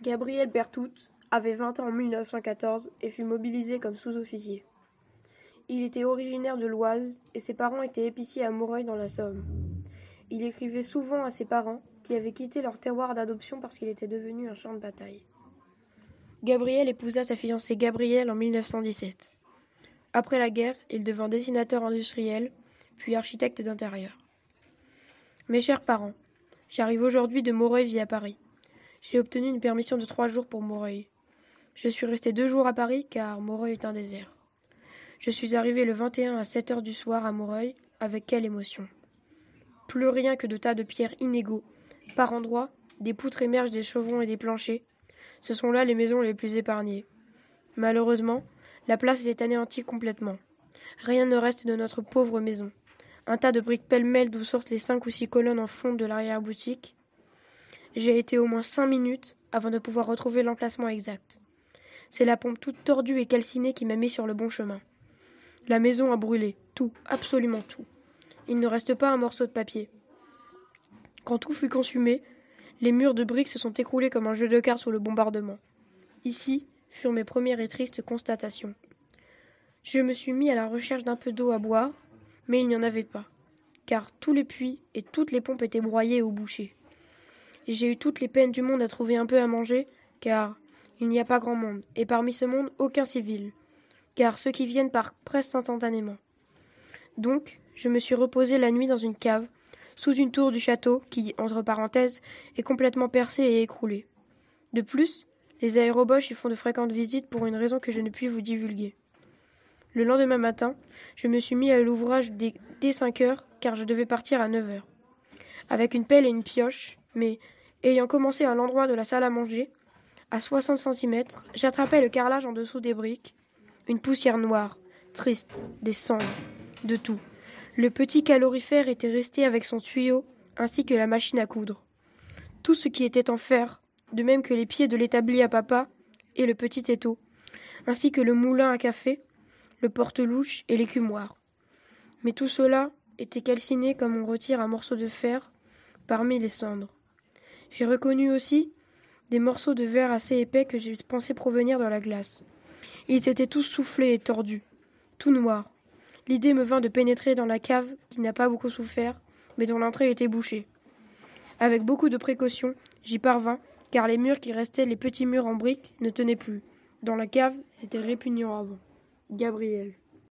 Gabriel Berthout avait 20 ans en 1914 et fut mobilisé comme sous-officier. Il était originaire de l'Oise et ses parents étaient épiciers à Moreuil dans la Somme. Il écrivait souvent à ses parents qui avaient quitté leur terroir d'adoption parce qu'il était devenu un champ de bataille. Gabriel épousa sa fiancée Gabrielle en 1917. Après la guerre, il devint dessinateur industriel, puis architecte d'intérieur. Mes chers parents, j'arrive aujourd'hui de Moreuil via Paris. J'ai obtenu une permission de 3 jours pour Moreuil. Je suis resté 2 jours à Paris car Moreuil est un désert. Je suis arrivé le 21 à 7 heures du soir à Moreuil. Avec quelle émotion! Plus rien que de tas de pierres inégaux. Par endroits, des poutres émergent des chevrons et des planchers. Ce sont là les maisons les plus épargnées. Malheureusement, la place est anéantie complètement. Rien ne reste de notre pauvre maison. Un tas de briques pêle-mêle d'où sortent les 5 ou 6 colonnes en fonte de l'arrière-boutique. J'ai été au moins 5 minutes avant de pouvoir retrouver l'emplacement exact. C'est la pompe toute tordue et calcinée qui m'a mis sur le bon chemin. La maison a brûlé, tout, absolument tout. Il ne reste pas un morceau de papier. Quand tout fut consumé, les murs de briques se sont écroulés comme un jeu de cartes sous le bombardement. Ici furent mes premières et tristes constatations. Je me suis mis à la recherche d'un peu d'eau à boire, mais il n'y en avait pas, car tous les puits et toutes les pompes étaient broyés ou bouchés. J'ai eu toutes les peines du monde à trouver un peu à manger, car il n'y a pas grand monde, et parmi ce monde, aucun civil, car ceux qui viennent partent presque instantanément. Donc, je me suis reposé la nuit dans une cave, sous une tour du château qui, entre parenthèses, est complètement percée et écroulée. De plus, les aéroboches y font de fréquentes visites pour une raison que je ne puis vous divulguer. Le lendemain matin, je me suis mis à l'ouvrage dès 5 heures, car je devais partir à 9 heures. Avec une pelle et une pioche, mais, ayant commencé à l'endroit de la salle à manger, à 60 centimètres, j'attrapais le carrelage en dessous des briques. Une poussière noire, triste, des cendres, de tout. Le petit calorifère était resté avec son tuyau, ainsi que la machine à coudre. Tout ce qui était en fer, de même que les pieds de l'établi à papa et le petit étau, ainsi que le moulin à café, le porte-louche et l'écumoire. Mais tout cela était calciné comme on retire un morceau de fer parmi les cendres. J'ai reconnu aussi des morceaux de verre assez épais que j'ai pensé provenir de la glace. Ils étaient tous soufflés et tordus, tout noirs. L'idée me vint de pénétrer dans la cave qui n'a pas beaucoup souffert, mais dont l'entrée était bouchée. Avec beaucoup de précautions, j'y parvins, car les murs qui restaient, les petits murs en briques, ne tenaient plus. Dans la cave, c'était répugnant avant. Gabriel.